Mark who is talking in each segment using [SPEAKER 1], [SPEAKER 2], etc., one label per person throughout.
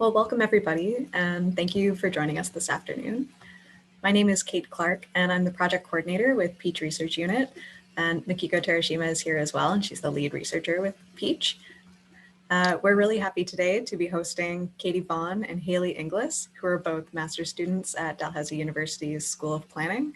[SPEAKER 1] Well, welcome everybody, and thank you for joining us this afternoon. My name is Kate Clark, and I'm the project coordinator with Peach Research Unit, and Mikiko Terashima is here as well, and she's the lead researcher with Peach. We're really happy today to be hosting Vaughan and Hayley Inglis, who are both master's students at Dalhousie University's School of Planning,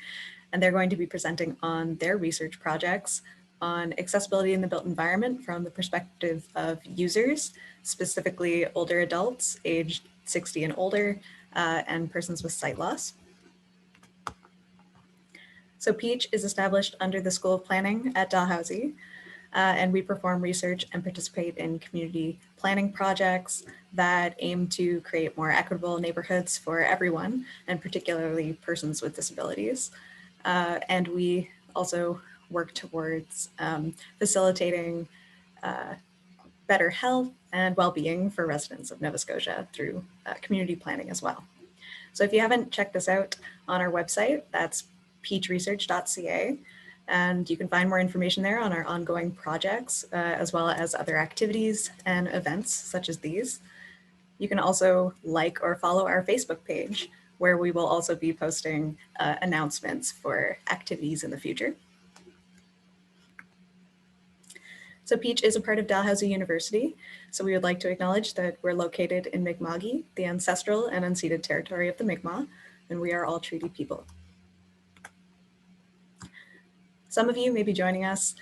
[SPEAKER 1] and they're going to be presenting on their research projects on accessibility in the built environment from the perspective of users, specifically older adults aged 60 and older, and persons with sight loss. So Peach is established under the School of Planning at Dalhousie, and we perform research and participate in community planning projects that aim to create more equitable neighborhoods for everyone, and particularly persons with disabilities. And we also work towards facilitating better health and well-being for residents of Nova Scotia through community planning as well. So if you haven't checked us out on our website, that's peachresearch.ca, and you can find more information there on our ongoing projects, as well as other activities and events such as these. You can also like or follow our Facebook page, where we will also be posting announcements for activities in the future. So Peach is a part of Dalhousie University, so we would like to acknowledge that we're located in Mi'kma'ki, the ancestral and unceded territory of the Mi'kmaq, and we are all treaty people. Some of you may be joining us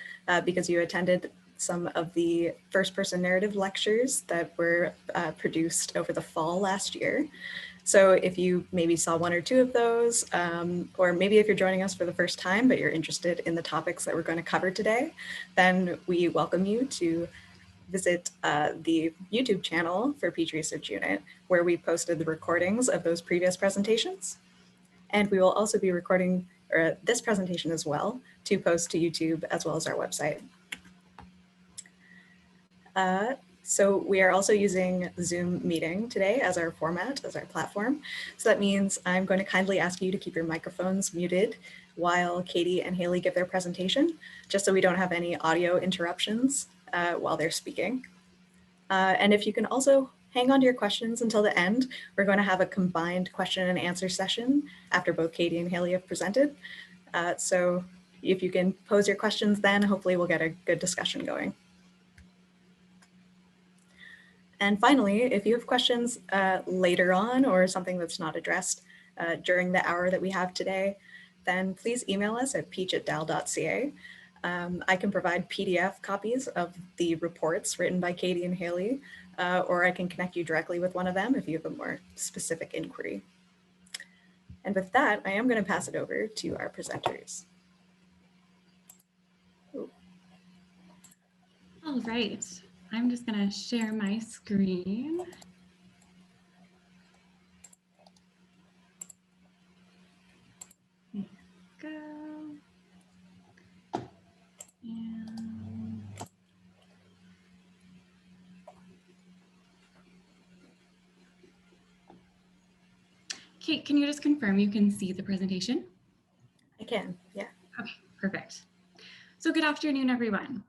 [SPEAKER 1] because you attended some of the first-person narrative lectures that were produced over the fall last year. So if you maybe saw one or two of those, or maybe if you're joining us for the first time, but you're interested in the topics that we're going to cover today, then we welcome you to visit the YouTube channel for Peach Research Unit, where we posted the recordings of those previous presentations. And we will also be recording this presentation as well to post to YouTube as well as our website. So we are also using Zoom meeting today as our format, as our platform. So that means I'm going to kindly ask you to keep your microphones muted while Katie and Hayley give their presentation, just so we don't have any audio interruptions while they're speaking. And if you can also hang on to your questions until the end, we're going to have a combined question and answer session after both Katie and Hayley have presented. So if you can pose your questions then, hopefully we'll get a good discussion going. And finally, if you have questions later on or something that's not addressed during the hour that we have today, then please email us at peach@dal.ca. I can provide PDF copies of the reports written by Katie and Hayley, or I can connect you directly with one of them if you have a more specific inquiry. And with that, I am going to pass it over to our presenters. Ooh.
[SPEAKER 2] All right. I'm just going to share my screen. There we go. And Kate, can you just confirm you can see the presentation?
[SPEAKER 1] I can, yeah.
[SPEAKER 2] Okay, perfect. So good afternoon, everyone.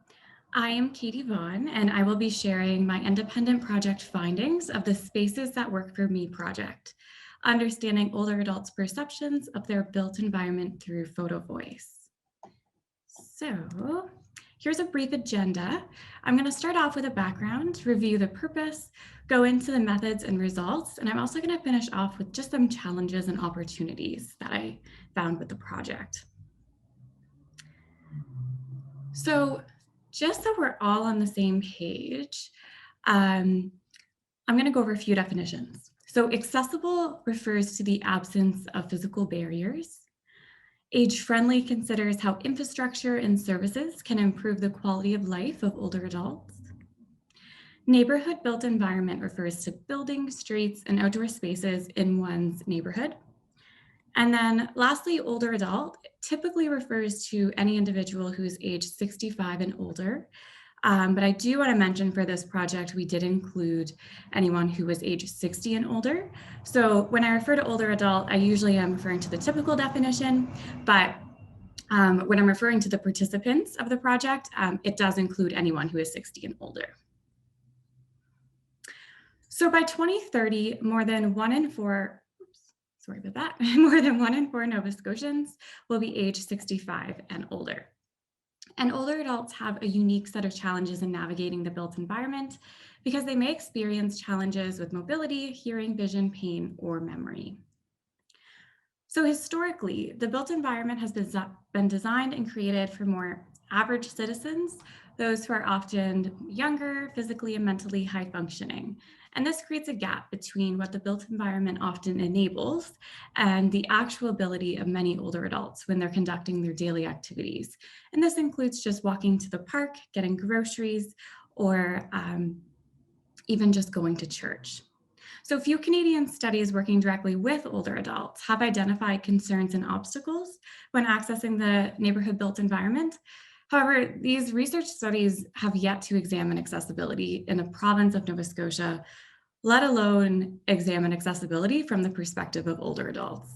[SPEAKER 2] I am Katie Vaughan, and I will be sharing my independent project findings of the Spaces That Work For Me project, understanding older adults' perceptions of their built environment through Photovoice. So here's a brief agenda. I'm going to start off with a background, review the purpose, go into the methods and results, and I'm also going to finish off with just some challenges and opportunities that I found with the project. So just so we're all on the same page, I'm going to go over a few definitions. So accessible refers to the absence of physical barriers. Age-friendly considers how infrastructure and services can improve the quality of life of older adults. Neighborhood built environment refers to buildings, streets, and outdoor spaces in one's neighborhood. And then lastly, older adult typically refers to any individual who's age 65 and older. But I do want to mention for this project, we did include anyone who was age 60 and older. So when I refer to older adult, I usually am referring to the typical definition, but when I'm referring to the participants of the project, it does include anyone who is 60 and older. So by 2030, more than 1 in 4, sorry about that, more than 1 in 4 Nova Scotians will be age 65 and older. And older adults have a unique set of challenges in navigating the built environment because they may experience challenges with mobility, hearing, vision, pain, or memory. So historically, the built environment has been designed and created for more average citizens, those who are often younger, physically and mentally high functioning. And this creates a gap between what the built environment often enables and the actual ability of many older adults when they're conducting their daily activities. And this includes just walking to the park, getting groceries, or even just going to church. So few Canadian studies working directly with older adults have identified concerns and obstacles when accessing the neighborhood built environment. However, these research studies have yet to examine accessibility in the province of Nova Scotia, let alone examine accessibility from the perspective of older adults.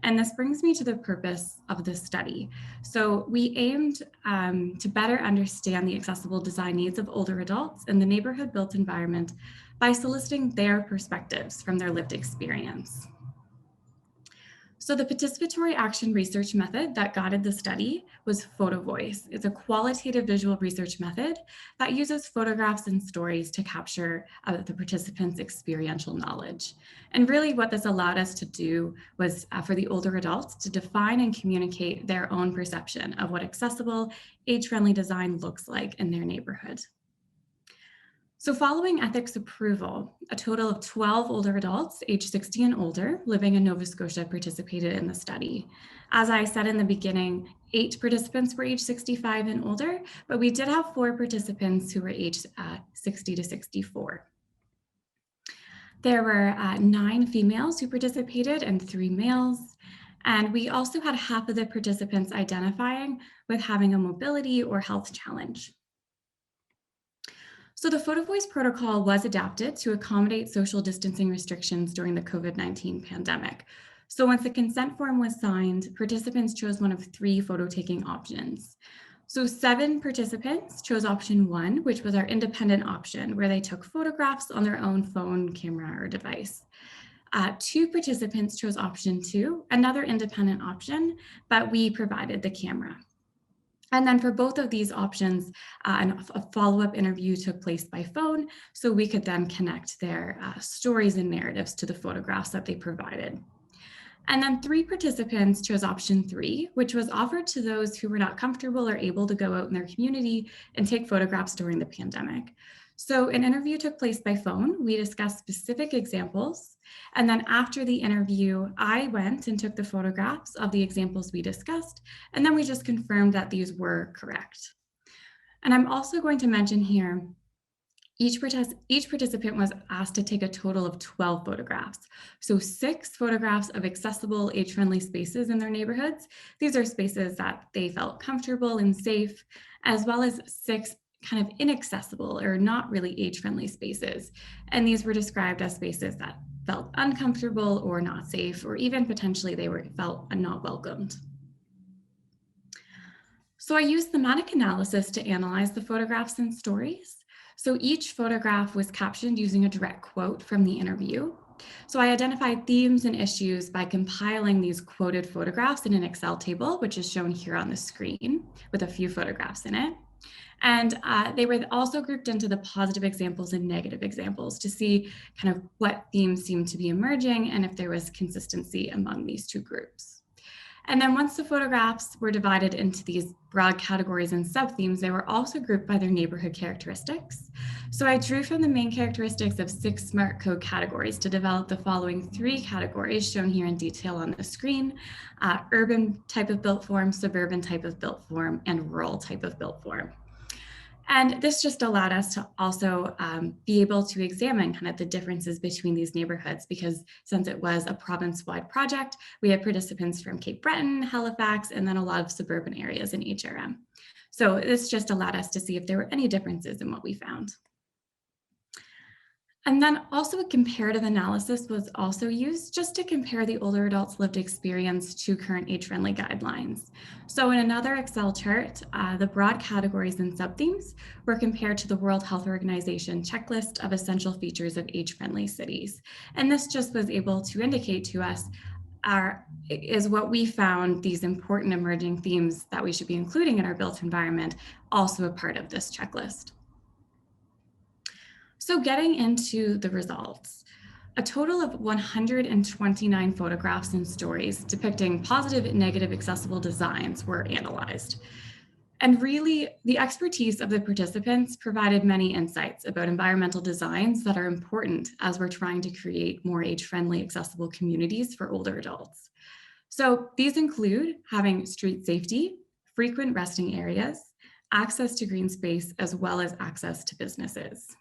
[SPEAKER 2] And this brings me to the purpose of this study. So we aimed to better understand the accessible design needs of older adults in the neighborhood built environment by soliciting their perspectives from their lived experience. So the participatory action research method that guided the study was Photovoice. It's a qualitative visual research method that uses photographs and stories to capture the participants' experiential knowledge. And really what this allowed us to do was for the older adults to define and communicate their own perception of what accessible, age-friendly design looks like in their neighborhood. So following ethics approval, a total of 12 older adults aged 60 and older living in Nova Scotia participated in the study. As I said in the beginning, 8 participants were aged 65 and older, but we did have 4 participants who were aged 60 to 64. There were 9 females who participated and 3 males. And we also had half of the participants identifying with having a mobility or health challenge. So the Photovoice protocol was adapted to accommodate social distancing restrictions during the COVID-19 pandemic. So once the consent form was signed, participants chose one of 3 photo taking options. So 7 participants chose option 1, which was our independent option, where they took photographs on their own phone, camera, or device. 2 participants chose option 2, another independent option, but we provided the camera. And then for both of these options, a follow-up interview took place by phone, so we could then connect their stories and narratives to the photographs that they provided. And then 3 participants chose option 3, which was offered to those who were not comfortable or able to go out in their community and take photographs during the pandemic. So an interview took place by phone. We discussed specific examples. And then after the interview, I went and took the photographs of the examples we discussed. And then we just confirmed that these were correct. And I'm also going to mention here, each participant was asked to take a total of 12 photographs. So 6 photographs of accessible age-friendly spaces in their neighborhoods. These are spaces that they felt comfortable and safe, as well as 6 kind of inaccessible or not really age-friendly spaces. And these were described as spaces that felt uncomfortable or not safe, or even potentially they felt not welcomed. So I used thematic analysis to analyze the photographs and stories. So each photograph was captioned using a direct quote from the interview. So I identified themes and issues by compiling these quoted photographs in an Excel table, which is shown here on the screen with a few photographs in it. And they were also grouped into the positive examples and negative examples to see kind of what themes seemed to be emerging and if there was consistency among these 2 groups. And then once the photographs were divided into these broad categories and sub-themes, they were also grouped by their neighborhood characteristics. So I drew from the main characteristics of 6 SMART code categories to develop the following 3 categories shown here in detail on the screen: urban type of built form, suburban type of built form, and rural type of built form. And this just allowed us to also be able to examine kind of the differences between these neighborhoods, because since it was a province-wide project, we had participants from Cape Breton, Halifax, and then a lot of suburban areas in HRM. So this just allowed us to see if there were any differences in what we found. And then also a comparative analysis was also used just to compare the older adults' lived experience to current age-friendly guidelines. So in another Excel chart, the broad categories and subthemes were compared to the World Health Organization checklist of essential features of age-friendly cities. And this just was able to indicate to us is what we found these important emerging themes that we should be including in our built environment also a part of this checklist. So getting into the results, a total of 129 photographs and stories depicting positive and negative accessible designs were analyzed. And really, the expertise of the participants provided many insights about environmental designs that are important as we're trying to create more age-friendly accessible communities for older adults. So these include having street safety, frequent resting areas, access to green space, as well as access to businesses.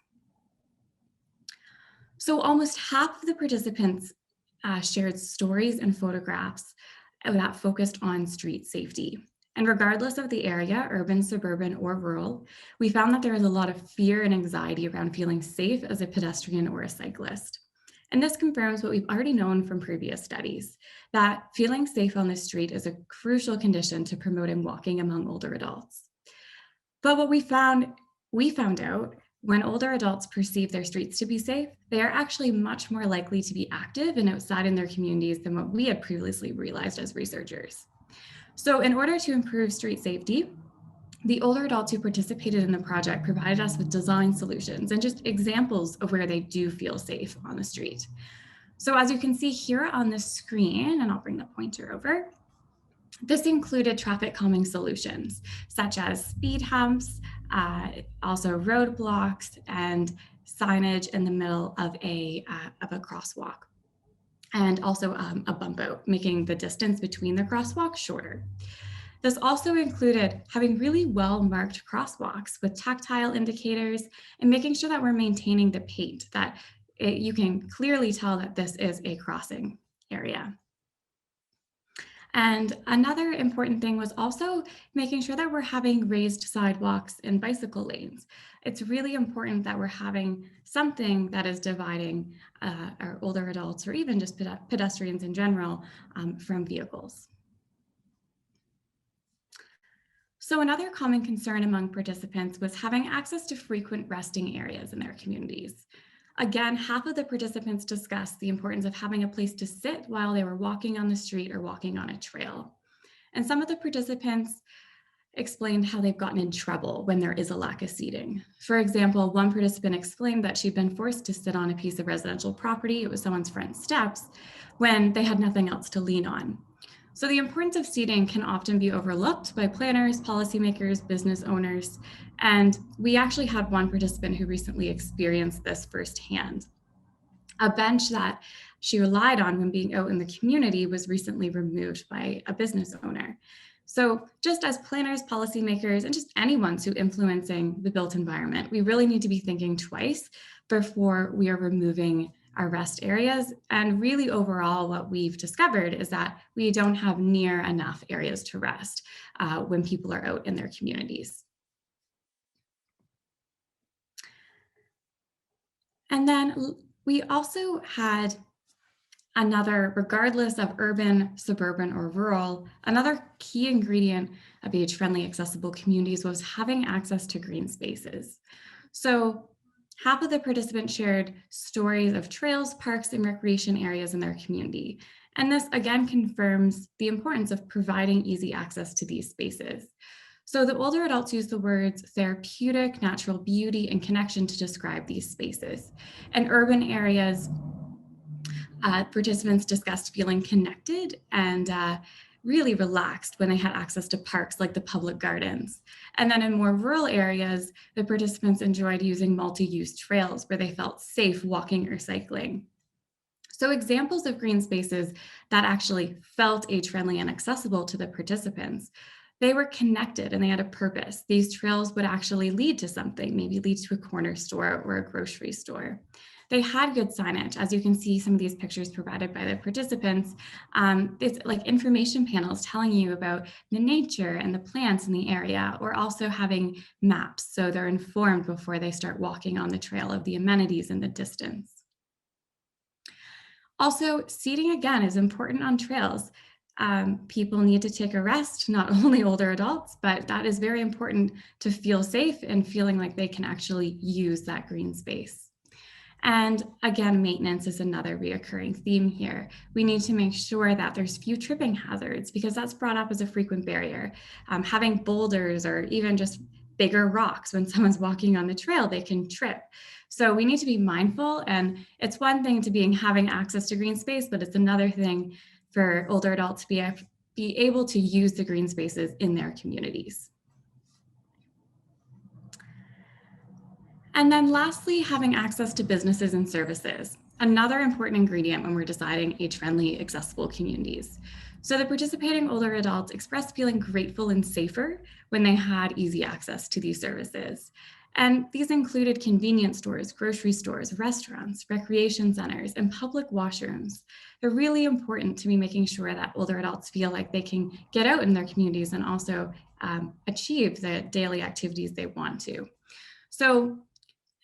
[SPEAKER 2] So almost half of the participants shared stories and photographs that focused on street safety. And regardless of the area, urban, suburban, or rural, we found that there is a lot of fear and anxiety around feeling safe as a pedestrian or a cyclist. And this confirms what we've already known from previous studies, that feeling safe on the street is a crucial condition to promoting walking among older adults. But what we found out when older adults perceive their streets to be safe, they are actually much more likely to be active and outside in their communities than what we had previously realized as researchers. So in order to improve street safety, the older adults who participated in the project provided us with design solutions and just examples of where they do feel safe on the street. So as you can see here on the screen, and I'll bring the pointer over, this included traffic calming solutions, such as speed humps, also roadblocks, and signage in the middle of a crosswalk, and also a bump out, making the distance between the crosswalks shorter. This also included having really well-marked crosswalks with tactile indicators and making sure that we're maintaining the paint, that you can clearly tell that this is a crossing area. And another important thing was also making sure that we're having raised sidewalks and bicycle lanes. It's really important that we're having something that is dividing our older adults or even just pedestrians in general from vehicles. So another common concern among participants was having access to frequent resting areas in their communities. Again, half of the participants discussed the importance of having a place to sit while they were walking on the street or walking on a trail. And some of the participants explained how they've gotten in trouble when there is a lack of seating. For example, one participant explained that she'd been forced to sit on a piece of residential property, it was someone's front steps, when they had nothing else to lean on. So the importance of seating can often be overlooked by planners, policymakers, business owners, and we actually had one participant who recently experienced this firsthand. A bench that she relied on when being out in the community was recently removed by a business owner. So just as planners, policymakers, and just anyone who's influencing the built environment, we really need to be thinking twice before we are removing our rest areas. And really overall, what we've discovered is that we don't have near enough areas to rest when people are out in their communities. And then we also had another, regardless of urban, suburban, or rural, another key ingredient of age-friendly accessible communities was having access to green spaces. So half of the participants shared stories of trails, parks, and recreation areas in their community. And this again confirms the importance of providing easy access to these spaces. So the older adults use the words therapeutic, natural beauty, and connection to describe these spaces. And urban areas, participants discussed feeling connected and really relaxed when they had access to parks like the public gardens. And then in more rural areas, the participants enjoyed using multi-use trails where they felt safe walking or cycling. So examples of green spaces that actually felt age-friendly and accessible to the participants They were connected and they had a purpose. These trails would actually lead to something, maybe lead to a corner store or a grocery store. They had good signage. As you can see, some of these pictures provided by the participants, it's like information panels telling you about the nature and the plants in the area, or also having maps so they're informed before they start walking on the trail of the amenities in the distance. Also, seating again is important on trails. People need to take a rest, not only older adults, but that is very important to feel safe and feeling like they can actually use that green space. And again, maintenance is another reoccurring theme here. We need to make sure that there's few tripping hazards, because that's brought up as a frequent barrier. Having boulders or even just bigger rocks, when someone's walking on the trail, they can trip. So we need to be mindful, and it's one thing to having access to green space, but it's another thing for older adults to be able to use the green spaces in their communities. And then lastly, having access to businesses and services, another important ingredient when we're deciding age-friendly, accessible communities. So the participating older adults expressed feeling grateful and safer when they had easy access to these services. And these included convenience stores, grocery stores, restaurants, recreation centers, and public washrooms. They're really important to be making sure that older adults feel like they can get out in their communities and also achieve the daily activities they want to. So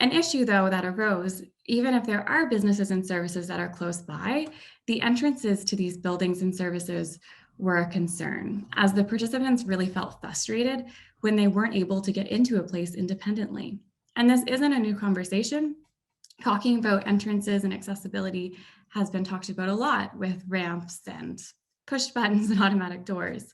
[SPEAKER 2] an issue, though, that arose, even if there are businesses and services that are close by, the entrances to these buildings and services were a concern, as the participants really felt frustrated when they weren't able to get into a place independently. And this isn't a new conversation. Talking about entrances and accessibility has been talked about a lot with ramps and push buttons and automatic doors.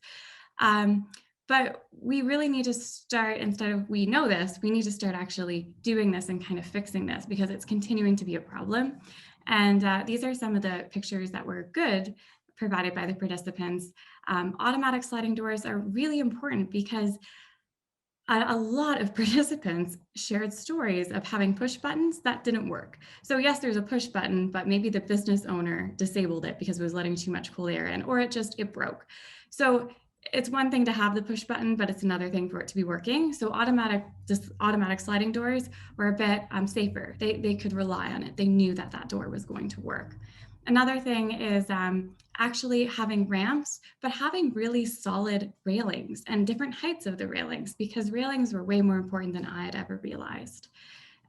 [SPEAKER 2] But we really need to start, instead of we know this, we need to start actually doing this and kind of fixing this, because it's continuing to be a problem. And these are some of the pictures that were good provided by the participants. Automatic sliding doors are really important because a lot of participants shared stories of having push buttons that didn't work. So yes, there's a push button, but maybe the business owner disabled it because it was letting too much cool air in, or it broke. So it's one thing to have the push button, but it's another thing for it to be working. So automatic sliding doors were a bit safer. They could rely on it. They knew that that door was going to work. Another thing is actually having ramps, but having really solid railings and different heights of the railings, because railings were way more important than I had ever realized.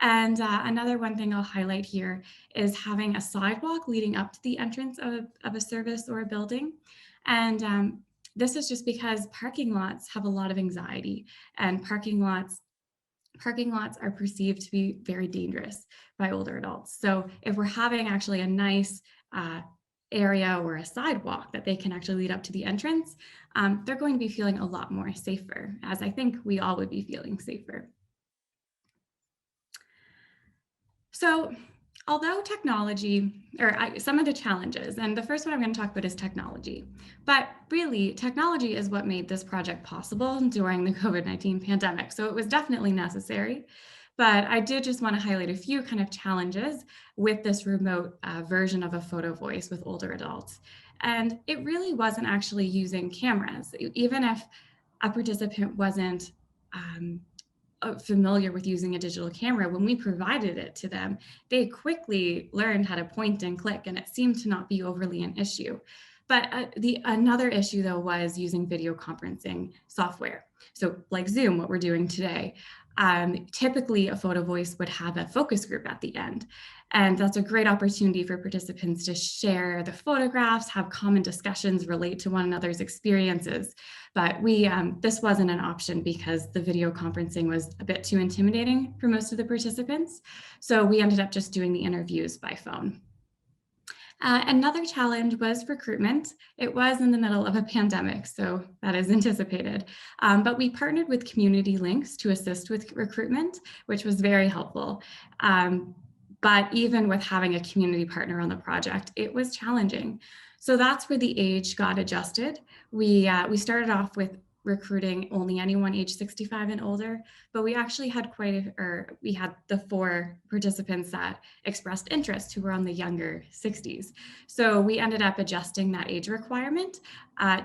[SPEAKER 2] And another one thing I'll highlight here is having a sidewalk leading up to the entrance of a service or a building. And this is just because parking lots have a lot of anxiety, and parking lots are perceived to be very dangerous by older adults. So if we're having actually a nice area or a sidewalk that they can actually lead up to the entrance, they're going to be feeling a lot more safer, as I think we all would be feeling safer. So although technology, some of the challenges, and the first one I'm going to talk about is technology, but really technology is what made this project possible during the COVID-19 pandemic. So it was definitely necessary, but I did just want to highlight a few kind of challenges with this remote version of a Photovoice with older adults. And it really wasn't actually using cameras. Even if a participant wasn't familiar with using a digital camera, when we provided it to them, they quickly learned how to point and click, and it seemed to not be overly an issue. But another issue, though, was using video conferencing software. So like Zoom, what we're doing today, typically a Photovoice would have a focus group at the end. And that's a great opportunity for participants to share the photographs, have common discussions, relate to one another's experiences. But this wasn't an option because the video conferencing was a bit too intimidating for most of the participants. So we ended up just doing the interviews by phone. Another challenge was recruitment. It was in the middle of a pandemic, so that is anticipated. But we partnered with Community Links to assist with recruitment, which was very helpful. But even with having a community partner on the project, it was challenging. So that's where the age got adjusted. We started off with recruiting only anyone age 65 and older, but we actually had we had the 4 participants that expressed interest who were on the younger 60s. So we ended up adjusting that age requirement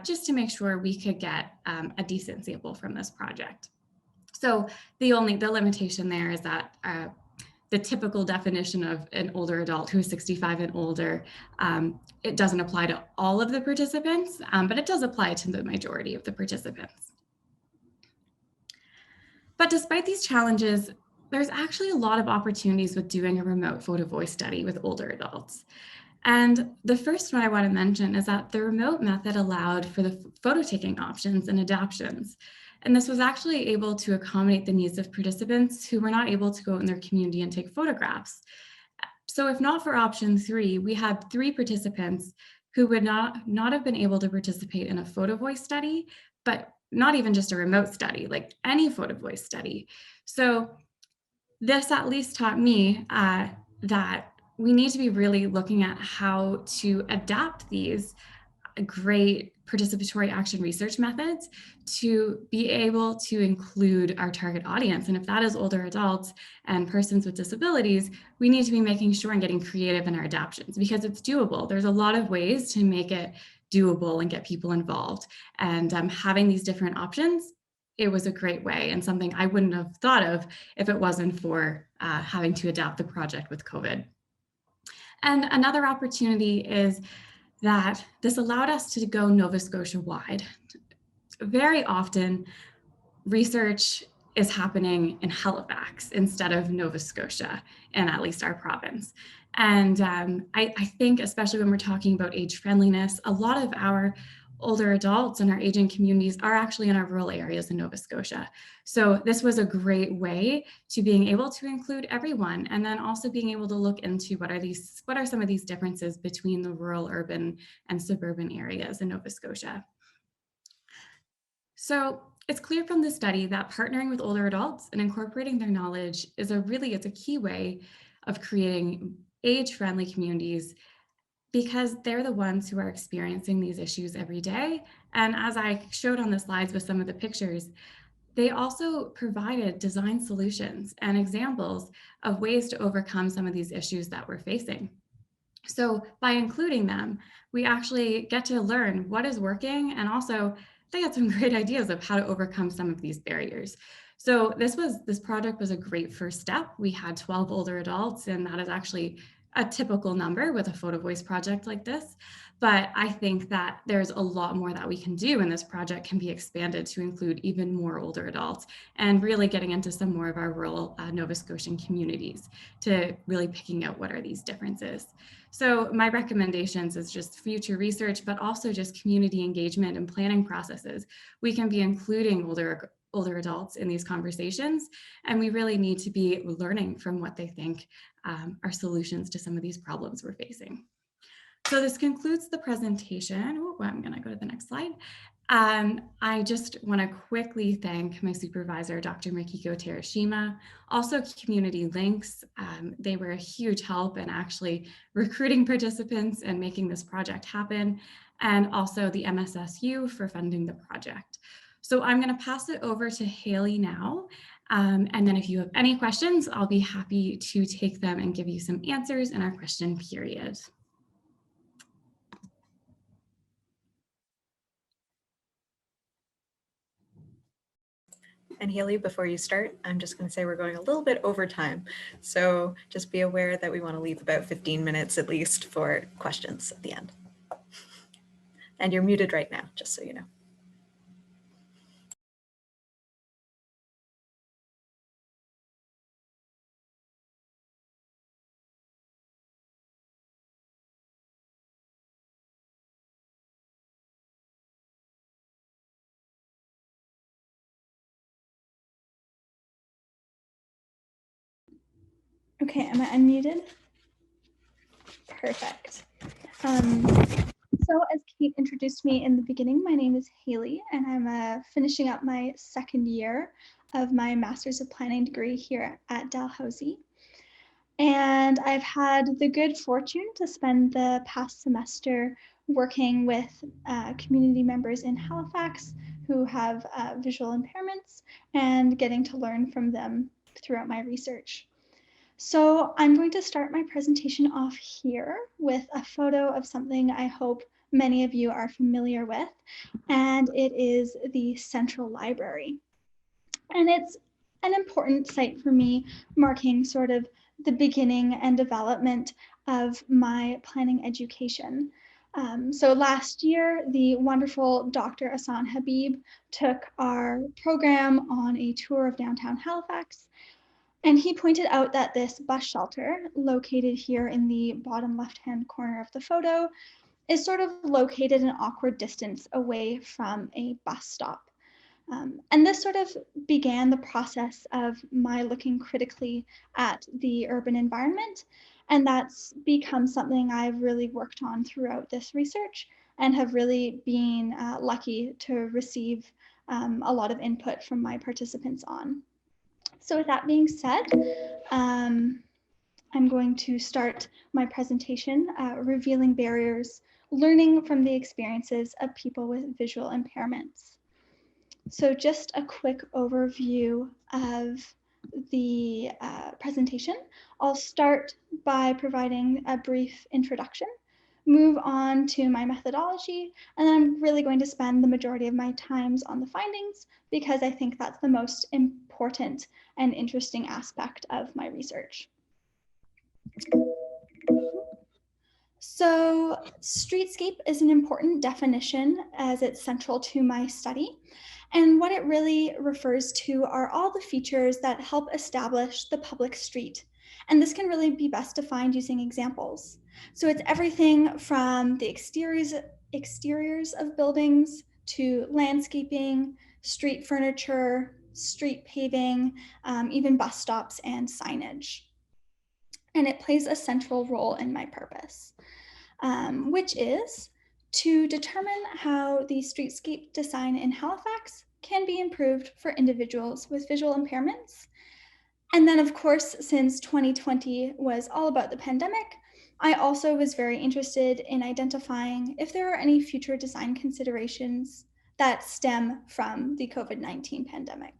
[SPEAKER 2] just to make sure we could get a decent sample from this project. So the limitation there is that the typical definition of an older adult who is 65 and older, it doesn't apply to all of the participants, but it does apply to the majority of the participants. But despite these challenges, there's actually a lot of opportunities with doing a remote Photovoice study with older adults. And the first one I want to mention is that the remote method allowed for the photo taking options and adaptions. And this was actually able to accommodate the needs of participants who were not able to go in their community and take photographs. So if not for option 3, we had 3 participants who would not have been able to participate in a Photovoice study, but not even just a remote study, like any Photovoice study. So this at least taught me that we need to be really looking at how to adapt these great participatory action research methods to be able to include our target audience. And if that is older adults and persons with disabilities, we need to be making sure and getting creative in our adaptations because it's doable. There's a lot of ways to make it doable and get people involved. And having these different options, it was a great way and something I wouldn't have thought of if it wasn't for having to adapt the project with COVID. And another opportunity is that this allowed us to go Nova Scotia wide. Very often, research is happening in Halifax instead of Nova Scotia, in at least our province. And I think, especially when we're talking about age friendliness, a lot of our older adults and our aging communities are actually in our rural areas in Nova Scotia. So this was a great way to being able to include everyone, and then also being able to look into what are some of these differences between the rural, urban, and suburban areas in Nova Scotia. So it's clear from the study that partnering with older adults and incorporating their knowledge is a key way of creating age-friendly communities because they're the ones who are experiencing these issues every day. And as I showed on the slides with some of the pictures, they also provided design solutions and examples of ways to overcome some of these issues that we're facing. So by including them, we actually get to learn what is working, and also they had some great ideas of how to overcome some of these barriers. So this project was a great first step. We had 12 older adults, and that is actually a typical number with a Photovoice project like this. But I think that there's a lot more that we can do, and this project can be expanded to include even more older adults and really getting into some more of our rural Nova Scotian communities to really picking out what are these differences. So my recommendations is just future research, but also just community engagement and planning processes. We can be including older adults in these conversations, and we really need to be learning from what they think are solutions to some of these problems we're facing. So this concludes the presentation. Oh, I'm going to go to the next slide. I just want to quickly thank my supervisor, Dr. Mikiko Terashima, also Community Links. They were a huge help in actually recruiting participants and making this project happen, and also the MSSU for funding the project. So I'm going to pass it over to Hayley now. And then if you have any questions, I'll be happy to take them and give you some answers in our question period.
[SPEAKER 1] And Hayley, before you start, I'm just going to say we're going a little bit over time. So just be aware that we want to leave about 15 minutes at least for questions at the end. And you're muted right now, just so you know.
[SPEAKER 3] Okay, am I unmuted? Perfect. So as Kate introduced me in the beginning, my name is Hayley, and I'm finishing up my second year of my Master's of Planning degree here at Dalhousie. And I've had the good fortune to spend the past semester working with community members in Halifax who have visual impairments and getting to learn from them throughout my research. So I'm going to start my presentation off here with a photo of something I hope many of you are familiar with, and it is the Central Library. And it's an important site for me, marking sort of the beginning and development of my planning education. So last year, the wonderful Dr. Asan Habib took our program on a tour of downtown Halifax, and he pointed out that this bus shelter, located here in the bottom left-hand corner of the photo, is sort of located an awkward distance away from a bus stop. And this sort of began the process of my looking critically at the urban environment. And that's become something I've really worked on throughout this research and have really been lucky to receive a lot of input from my participants on. So with that being said, I'm going to start my presentation revealing barriers, learning from the experiences of people with visual impairments. So just a quick overview of the presentation. I'll start by providing a brief introduction, move on to my methodology, and then I'm really going to spend the majority of my times on the findings because I think that's the most important and interesting aspect of my research. So streetscape is an important definition as it's central to my study. And what it really refers to are all the features that help establish the public street. And this can really be best defined using examples. So it's everything from the exteriors of buildings to landscaping, street furniture, street paving, even bus stops and signage. And it plays a central role in my purpose, which is to determine how the streetscape design in Halifax can be improved for individuals with visual impairments. And then, of course, since 2020 was all about the pandemic, I also was very interested in identifying if there are any future design considerations that stem from the COVID-19 pandemic.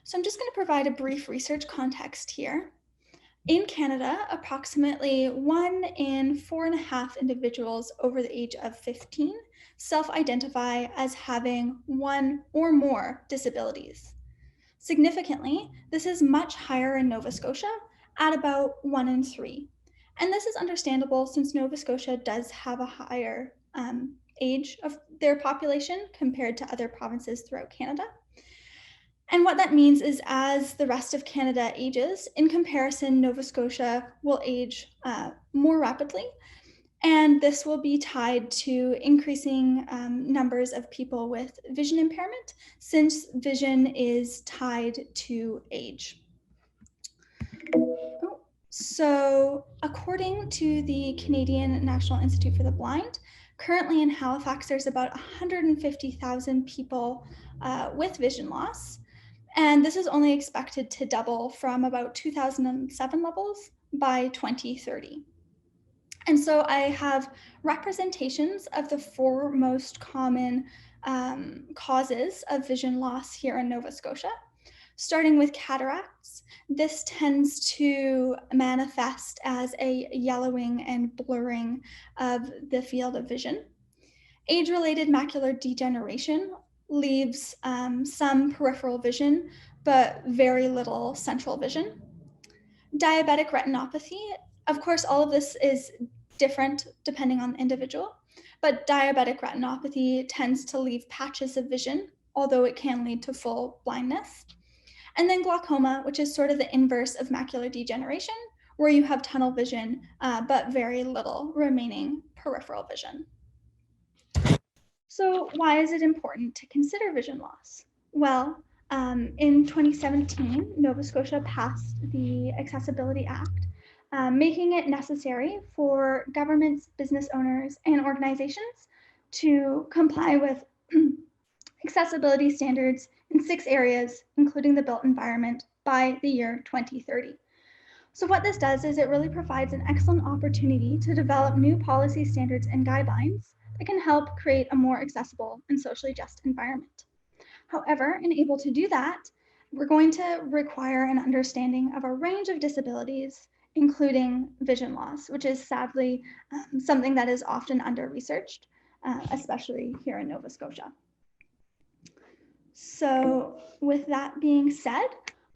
[SPEAKER 3] So I'm just going to provide a brief research context here. In Canada, approximately 1 in 4.5 individuals over the age of 15 self-identify as having one or more disabilities. Significantly, this is much higher in Nova Scotia at about 1 in 3. And this is understandable since Nova Scotia does have a higher age of their population compared to other provinces throughout Canada. And what that means is as the rest of Canada ages, in comparison, Nova Scotia will age more rapidly. And this will be tied to increasing numbers of people with vision impairment, since vision is tied to age. So according to the Canadian National Institute for the Blind, currently in Halifax, there's about 150,000 people with vision loss. And this is only expected to double from about 2007 levels by 2030. And so I have representations of the 4 most common causes of vision loss here in Nova Scotia. Starting with cataracts, this tends to manifest as a yellowing and blurring of the field of vision. Age-related macular degeneration leaves some peripheral vision, but very little central vision. Diabetic retinopathy, of course, all of this is different depending on the individual, but diabetic retinopathy tends to leave patches of vision, although it can lead to full blindness. And then glaucoma, which is sort of the inverse of macular degeneration, where you have tunnel vision, but very little remaining peripheral vision. So why is it important to consider vision loss? Well, in 2017, Nova Scotia passed the Accessibility Act, making it necessary for governments, business owners, and organizations to comply with accessibility standards in 6 areas, including the built environment, by the year 2030. So what this does is it really provides an excellent opportunity to develop new policy standards and guidelines that can help create a more accessible and socially just environment. However, in able to do that, we're going to require an understanding of a range of disabilities, including vision loss, which is sadly something that is often under-researched, especially here in Nova Scotia. So with that being said,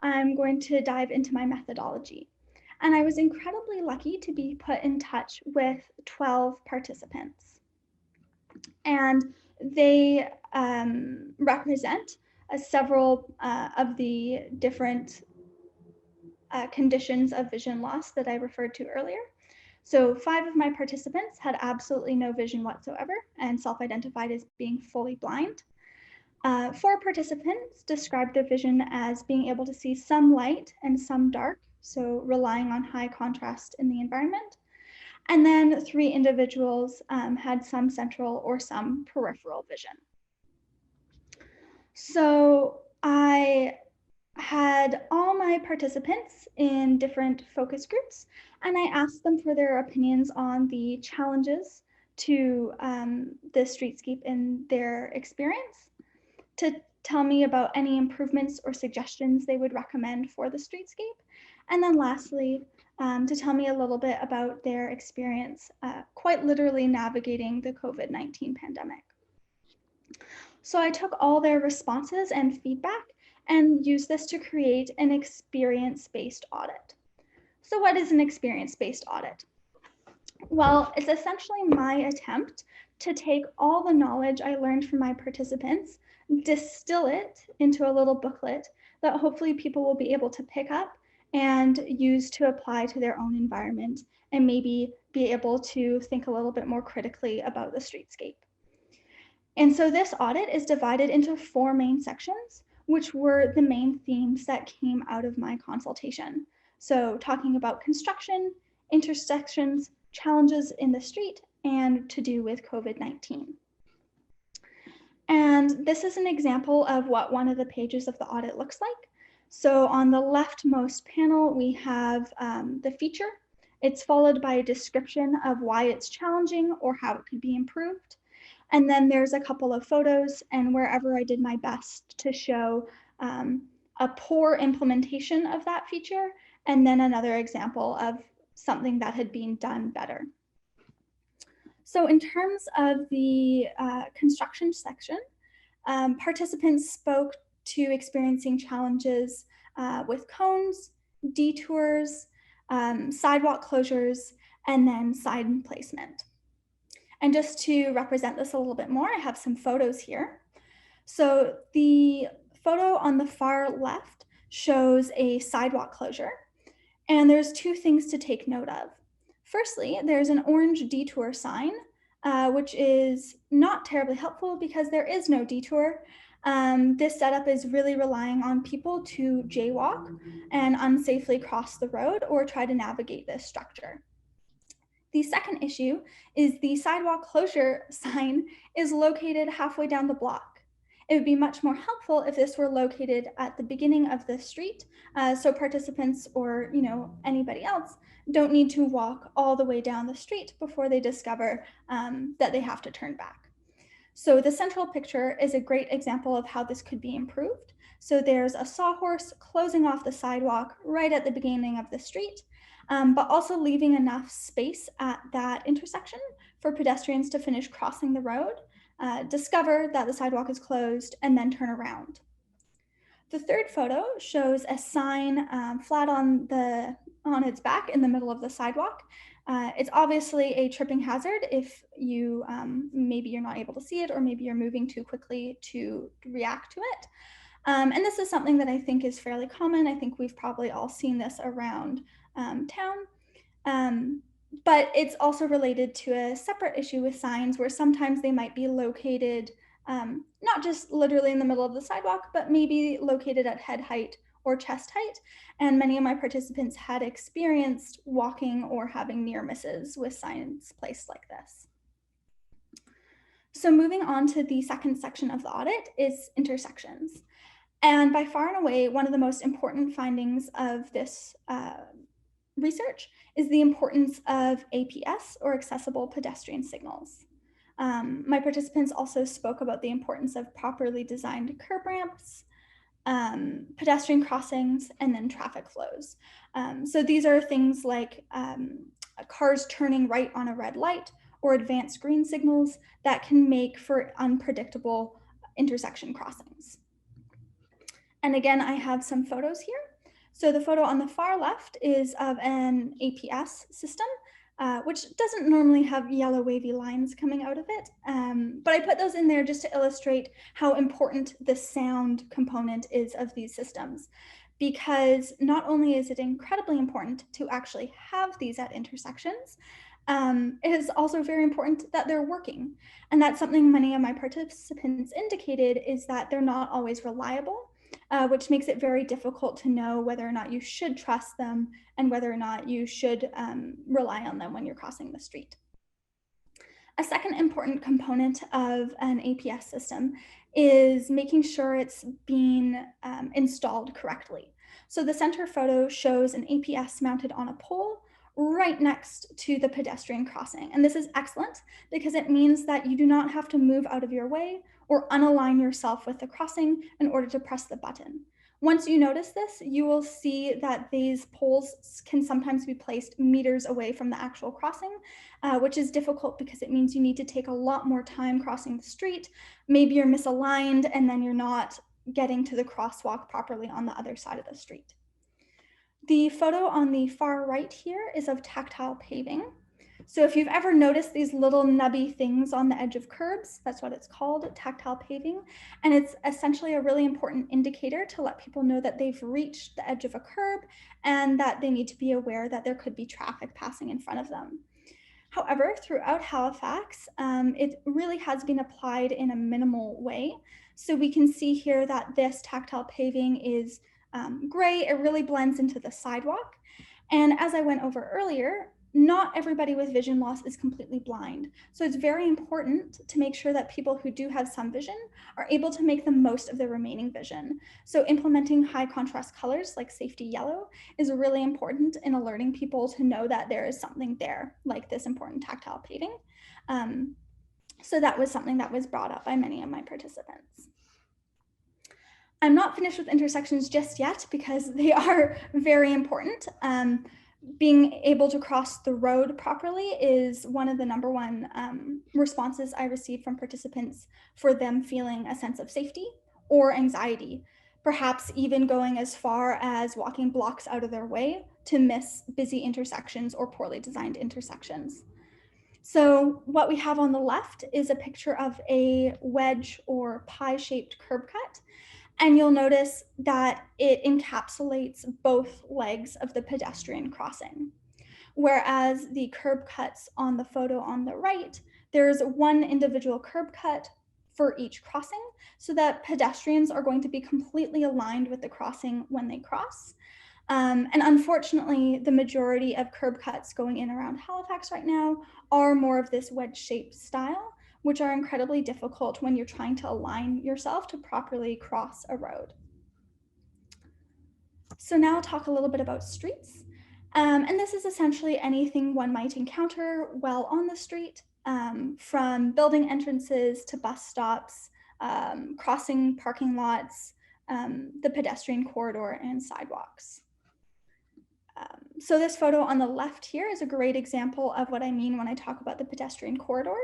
[SPEAKER 3] I'm going to dive into my methodology. And I was incredibly lucky to be put in touch with 12 participants. And they represent several of the different conditions of vision loss that I referred to earlier. So 5 of my participants had absolutely no vision whatsoever and self-identified as being fully blind. 4 participants described their vision as being able to see some light and some dark, so relying on high contrast in the environment. And then 3 individuals had some central or some peripheral vision. So I had all my participants in different focus groups, and I asked them for their opinions on the challenges to the streetscape in their experience, to tell me about any improvements or suggestions they would recommend for the streetscape, and then lastly, to tell me a little bit about their experience quite literally navigating the COVID-19 pandemic. So I took all their responses and feedback and used this to create an experience-based audit. So what is an experience-based audit? Well, it's essentially my attempt to take all the knowledge I learned from my participants, distill it into a little booklet that hopefully people will be able to pick up and use to apply to their own environment and maybe be able to think a little bit more critically about the streetscape. And so this audit is divided into 4 main sections, which were the main themes that came out of my consultation. So talking about construction, intersections, challenges in the street, and to do with COVID-19. And this is an example of what one of the pages of the audit looks like. So on the leftmost panel, we have the feature. It's followed by a description of why it's challenging or how it could be improved. And then there's a couple of photos, and wherever I did my best to show a poor implementation of that feature, and then another example of something that had been done better. So in terms of the construction section, participants spoke to experiencing challenges with cones, detours, sidewalk closures, and then sign placement. And just to represent this a little bit more, I have some photos here. So the photo on the far left shows a sidewalk closure. And there's 2 things to take note of. Firstly, there's an orange detour sign, which is not terribly helpful because there is no detour. This setup is really relying on people to jaywalk and unsafely cross the road or try to navigate this structure. The second issue is the sidewalk closure sign is located halfway down the block. It would be much more helpful if this were located at the beginning of the street, so participants or anybody else don't need to walk all the way down the street before they discover that they have to turn back. So the central picture is a great example of how this could be improved. So there's a sawhorse closing off the sidewalk right at the beginning of the street, but also leaving enough space at that intersection for pedestrians to finish crossing the road, discover that the sidewalk is closed, and then turn around. The third photo shows a sign flat on its back in the middle of the sidewalk. It's obviously a tripping hazard if you maybe you're not able to see it, or maybe you're moving too quickly to react to it. And this is something that I think is fairly common. I think we've probably all seen this around town. But it's also related to a separate issue with signs where sometimes they might be located not just literally in the middle of the sidewalk, but maybe located at head height or chest height. And many of my participants had experienced walking or having near misses with signs placed like this. So moving on to the second section of the audit is intersections. And by far and away, one of the most important findings of this research is the importance of APS, or accessible pedestrian signals. My participants also spoke about the importance of properly designed curb ramps, pedestrian crossings, and then traffic flows. So these are things like cars turning right on a red light or advanced green signals that can make for unpredictable intersection crossings. And again, I have some photos here. So the photo on the far left is of an APS system, which doesn't normally have yellow wavy lines coming out of it. But I put those in there just to illustrate how important the sound component is of these systems, because not only is it incredibly important to actually have these at intersections, it is also very important that they're working. And that's something many of my participants indicated, is that they're not always reliable, which makes it very difficult to know whether or not you should trust them and whether or not you should rely on them when you're crossing the street. A second important component of an APS system is making sure it's being installed correctly. So the center photo shows an APS mounted on a pole right next to the pedestrian crossing. And this is excellent because it means that you do not have to move out of your way or unalign yourself with the crossing in order to press the button. Once you notice this, you will see that these poles can sometimes be placed meters away from the actual crossing, which is difficult because it means you need to take a lot more time crossing the street. Maybe you're misaligned and then you're not getting to the crosswalk properly on the other side of the street. The photo on the far right here is of tactile paving. So if you've ever noticed these little nubby things on the edge of curbs, that's what it's called, tactile paving. And it's essentially a really important indicator to let people know that they've reached the edge of a curb and that they need to be aware that there could be traffic passing in front of them. However, throughout Halifax, it really has been applied in a minimal way. So we can see here that this tactile paving is gray. It really blends into the sidewalk. And as I went over earlier, not everybody with vision loss is completely blind. So it's very important to make sure that people who do have some vision are able to make the most of their remaining vision. So implementing high contrast colors like safety yellow is really important in alerting people to know that there is something there, like this important tactile paving. So that was something that was brought up by many of my participants. I'm not finished with intersections just yet because they are very important. Being able to cross the road properly is one of the number one responses I receive from participants for them feeling a sense of safety or anxiety, perhaps even going as far as walking blocks out of their way to miss busy intersections or poorly designed intersections. So what we have on the left is a picture of a wedge or pie-shaped curb cut. And you'll notice that it encapsulates both legs of the pedestrian crossing. Whereas the curb cuts on the photo on the right, there's one individual curb cut for each crossing so that pedestrians are going to be completely aligned with the crossing when they cross. And unfortunately, the majority of curb cuts going in around Halifax right now are more of this wedge-shaped style, which are incredibly difficult when you're trying to align yourself to properly cross a road. So now I'll talk a little bit about streets. And this is essentially anything one might encounter while on the street, from building entrances to bus stops, crossing parking lots, the pedestrian corridor, and sidewalks. So this photo on the left here is a great example of what I mean when I talk about the pedestrian corridor.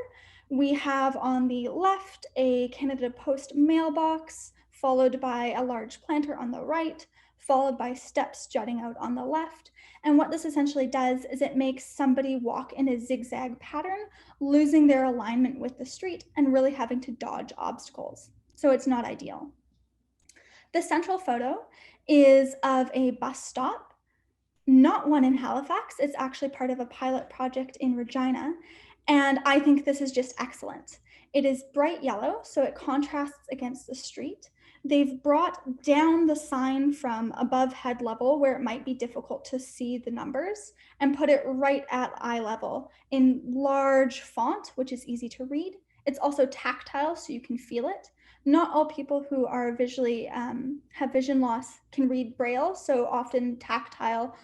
[SPEAKER 3] We have on the left a Canada Post mailbox, followed by a large planter on the right, followed by steps jutting out on the left. And what this essentially does is it makes somebody walk in a zigzag pattern, losing their alignment with the street and really having to dodge obstacles. So it's not ideal. The central photo is of a bus stop. Not one in Halifax, it's actually part of a pilot project in Regina, and I think this is just excellent. It is bright yellow, so it contrasts against the street. They've brought down the sign from above head level where it might be difficult to see the numbers and put it right at eye level in large font, which is easy to read. It's also tactile, so you can feel it. Not all people who are visually have vision loss can read Braille, so often tactile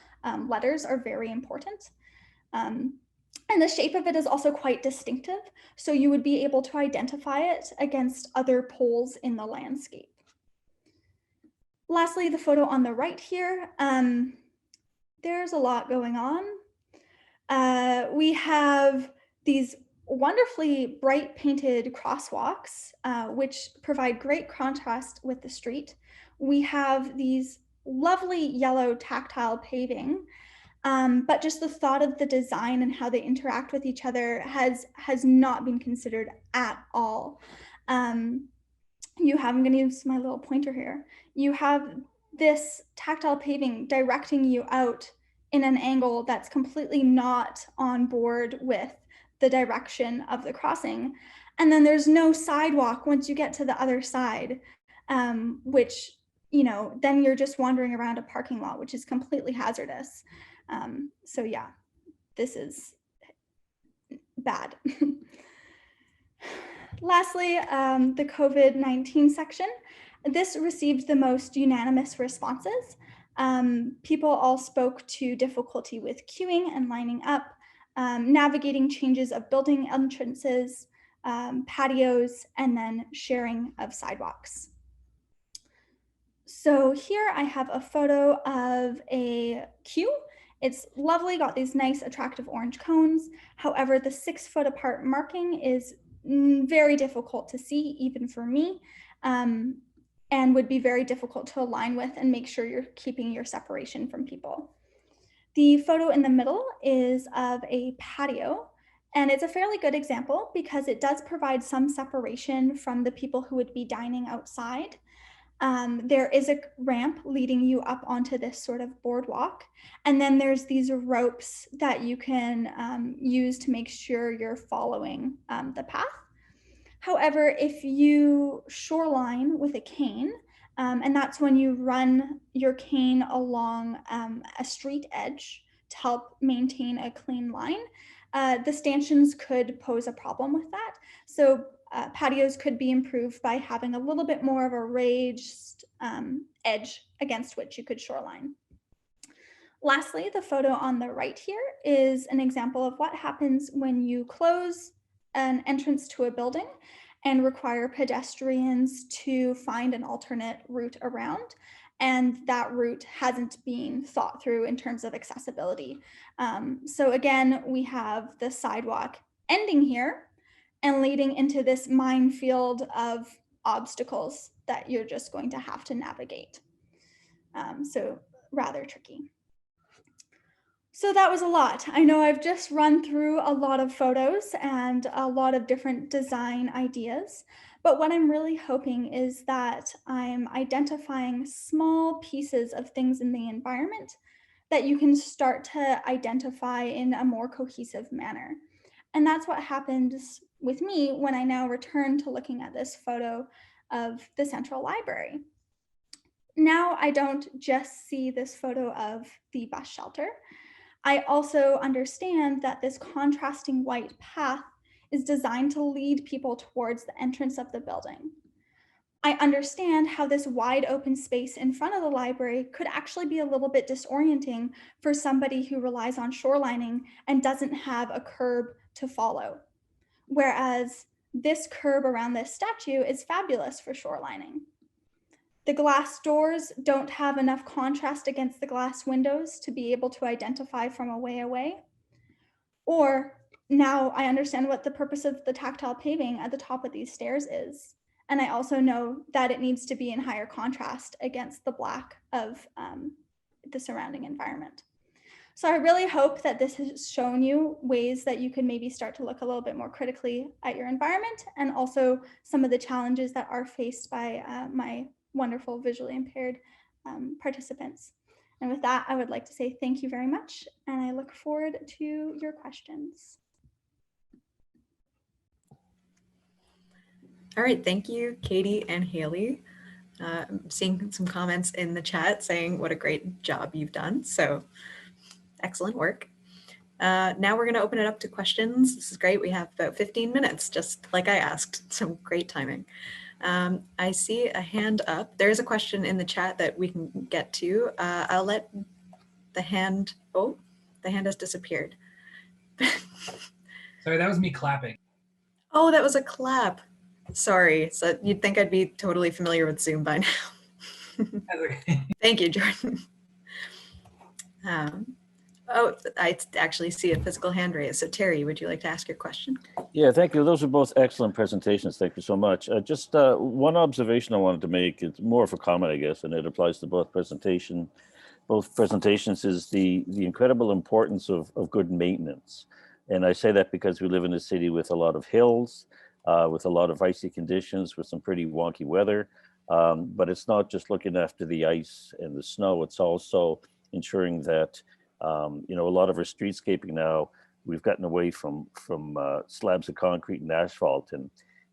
[SPEAKER 3] letters are very important. And the shape of it is also quite distinctive, so you would be able to identify it against other poles in the landscape. Lastly, the photo on the right here, there's a lot going on. We have these wonderfully bright painted crosswalks, which provide great contrast with the street. We have these lovely yellow tactile paving, but just the thought of the design and how they interact with each other has not been considered at all. You have, I'm going to use my little pointer here. You have this tactile paving directing you out in an angle that's completely not on board with the direction of the crossing. And then there's no sidewalk once you get to the other side, which, you know, then you're just wandering around a parking lot, which is completely hazardous. So yeah, this is bad. Lastly, the COVID-19 section. This received the most unanimous responses. People all spoke to difficulty with queuing and lining up, navigating changes of building entrances, patios, and then sharing of sidewalks. So here I have a photo of a queue. It's lovely, got these nice attractive orange cones. However, the 6 foot apart marking is very difficult to see, even for me, and would be very difficult to align with and make sure you're keeping your separation from people. The photo in the middle is of a patio, and it's a fairly good example because it does provide some separation from the people who would be dining outside. There is a ramp leading you up onto this sort of boardwalk. And then there's these ropes that you can use to make sure you're following the path. However, if you shoreline with a cane, and that's when you run your cane along a street edge to help maintain a clean line, the stanchions could pose a problem with that. So patios could be improved by having a little bit more of a raised edge against which you could shoreline. Lastly, the photo on the right here is an example of what happens when you close an entrance to a building and require pedestrians to find an alternate route around. And that route hasn't been thought through in terms of accessibility. So again, we have the sidewalk ending here and leading into this minefield of obstacles that you're just going to have to navigate. So rather tricky. So that was a lot. I know I've just run through a lot of photos and a lot of different design ideas, but what I'm really hoping is that I'm identifying small pieces of things in the environment that you can start to identify in a more cohesive manner. And that's what happens with me when I now return to looking at this photo of the Central Library. Now I don't just see this photo of the bus shelter. I also understand that this contrasting white path is designed to lead people towards the entrance of the building. I understand how this wide open space in front of the library could actually be a little bit disorienting for somebody who relies on shorelining and doesn't have a curb to follow. Whereas this curb around this statue is fabulous for shorelining. The glass doors don't have enough contrast against the glass windows to be able to identify from a way away. Or now I understand what the purpose of the tactile paving at the top of these stairs is. And I also know that it needs to be in higher contrast against the black of the surrounding environment. So I really hope that this has shown you ways that you can maybe start to look a little bit more critically at your environment, and also some of the challenges that are faced by my wonderful visually impaired participants. And with that, I would like to say thank you very much, and I look forward to your questions.
[SPEAKER 1] All right, thank you, Katie and Haley. I'm seeing some comments in the chat saying what a great job you've done. So excellent work. Now we're going to open it up to questions. This is great. We have about 15 minutes, just like I asked. So great timing. I see a hand up. There's a question in the chat that we can get to. I'll let the hand, oh, the hand has disappeared.
[SPEAKER 4] Sorry, that was me clapping.
[SPEAKER 1] Oh, that was a clap. Sorry. So you'd think I'd be totally familiar with Zoom by now.
[SPEAKER 4] That's okay.
[SPEAKER 1] Thank you, Jordan. Oh, I actually see a physical hand raised. So Terry, would you like to ask your question?
[SPEAKER 5] Yeah, thank you. Those are both excellent presentations. Thank you so much. Just one observation I wanted to make. It's more of a comment, I guess, and it applies to both presentations, is the incredible importance of good maintenance. And I say that because we live in a city with a lot of hills, with a lot of icy conditions, with some pretty wonky weather. But it's not just looking after the ice and the snow. It's also ensuring that, you know, a lot of our streetscaping now, we've gotten away from slabs of concrete and asphalt,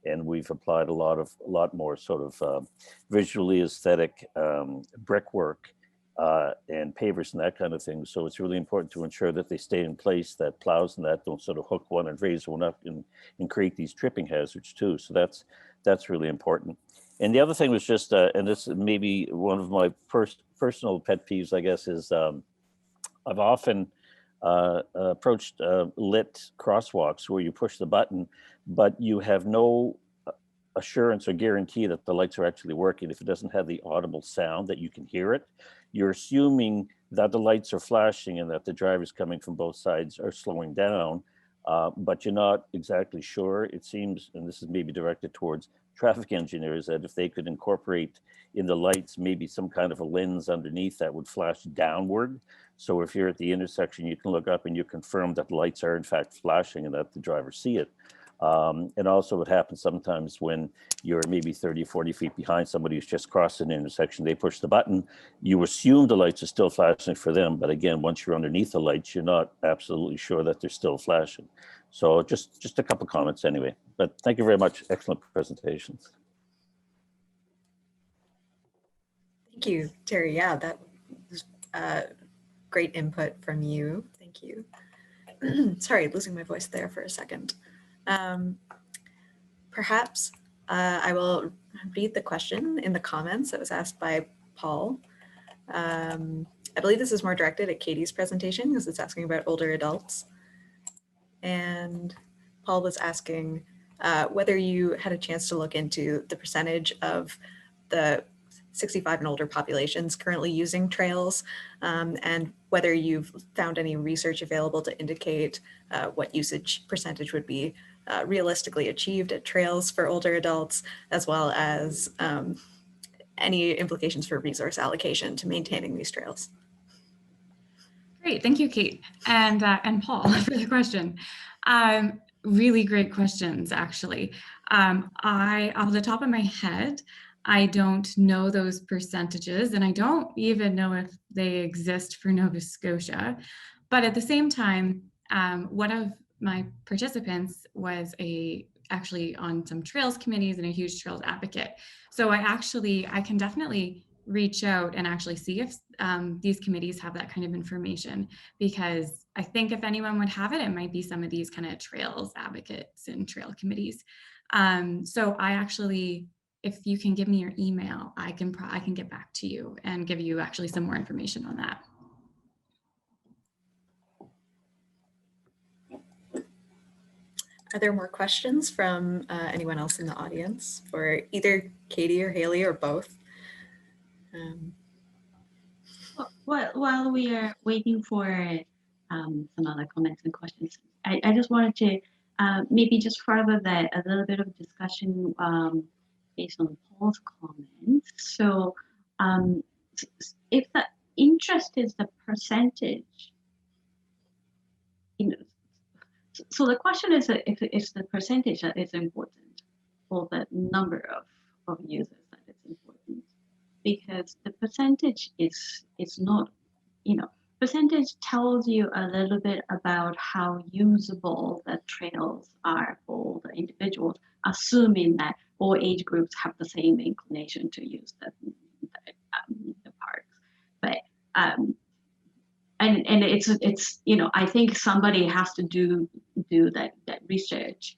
[SPEAKER 5] and we've applied a lot more sort of visually aesthetic brickwork and pavers and that kind of thing. So it's really important to ensure that they stay in place, that plows and that don't sort of hook one and raise one up and create these tripping hazards too. So that's really important. And the other thing was just, and this may be one of my personal pet peeves, I guess, is I've often approached lit crosswalks where you push the button, but you have no assurance or guarantee that the lights are actually working. If it doesn't have the audible sound that you can hear it, you're assuming that the lights are flashing and that the drivers coming from both sides are slowing down, but you're not exactly sure. It seems, and this is maybe directed towards traffic engineers, that if they could incorporate in the lights maybe some kind of a lens underneath that would flash downward. So if you're at the intersection, you can look up and you confirm that the lights are in fact flashing and that the drivers see it. And also what happens sometimes when you're maybe 30, 40 feet behind somebody who's just crossed an intersection, they push the button, you assume the lights are still flashing for them. But again, once you're underneath the lights, you're not absolutely sure that they're still flashing. So just a couple comments anyway, but thank you very much. Excellent presentations.
[SPEAKER 1] Thank you, Terry. Yeah, that was great input from you. Thank you. Sorry, losing my voice there for a second. Perhaps I will read the question in the comments that was asked by Paul. I believe this is more directed at Katie's presentation because it's asking about older adults. And Paul was asking whether you had a chance to look into the percentage of the 65 and older populations currently using trails, and whether you've found any research available to indicate what usage percentage would be realistically achieved at trails for older adults, as well as any implications for resource allocation to maintaining these trails.
[SPEAKER 2] Great, thank you, Kate and Paul for the question. Really great questions, actually. Off the top of my head, I don't know those percentages, and I don't even know if they exist for Nova Scotia. But at the same time, one of my participants was actually on some trails committees and a huge trails advocate. So I can definitely reach out and actually see if these committees have that kind of information, because I think if anyone would have it, it might be some of these kind of trails advocates and trail committees. So I actually, if you can give me your email, I can get back to you and give you actually some more information on that.
[SPEAKER 1] Are there more questions from anyone else in the audience for either Katie or Hayley or both?
[SPEAKER 6] While we are waiting for some other comments and questions, I just wanted to maybe just further that a little bit of discussion based on Paul's comments. So if the interest is the percentage, so the question is if it's the percentage that is important, or the number of users that is important, because the percentage is not, percentage tells you a little bit about how usable the trails are for the individuals, assuming that all age groups have the same inclination to use the parks. But and it's I think somebody has to do that research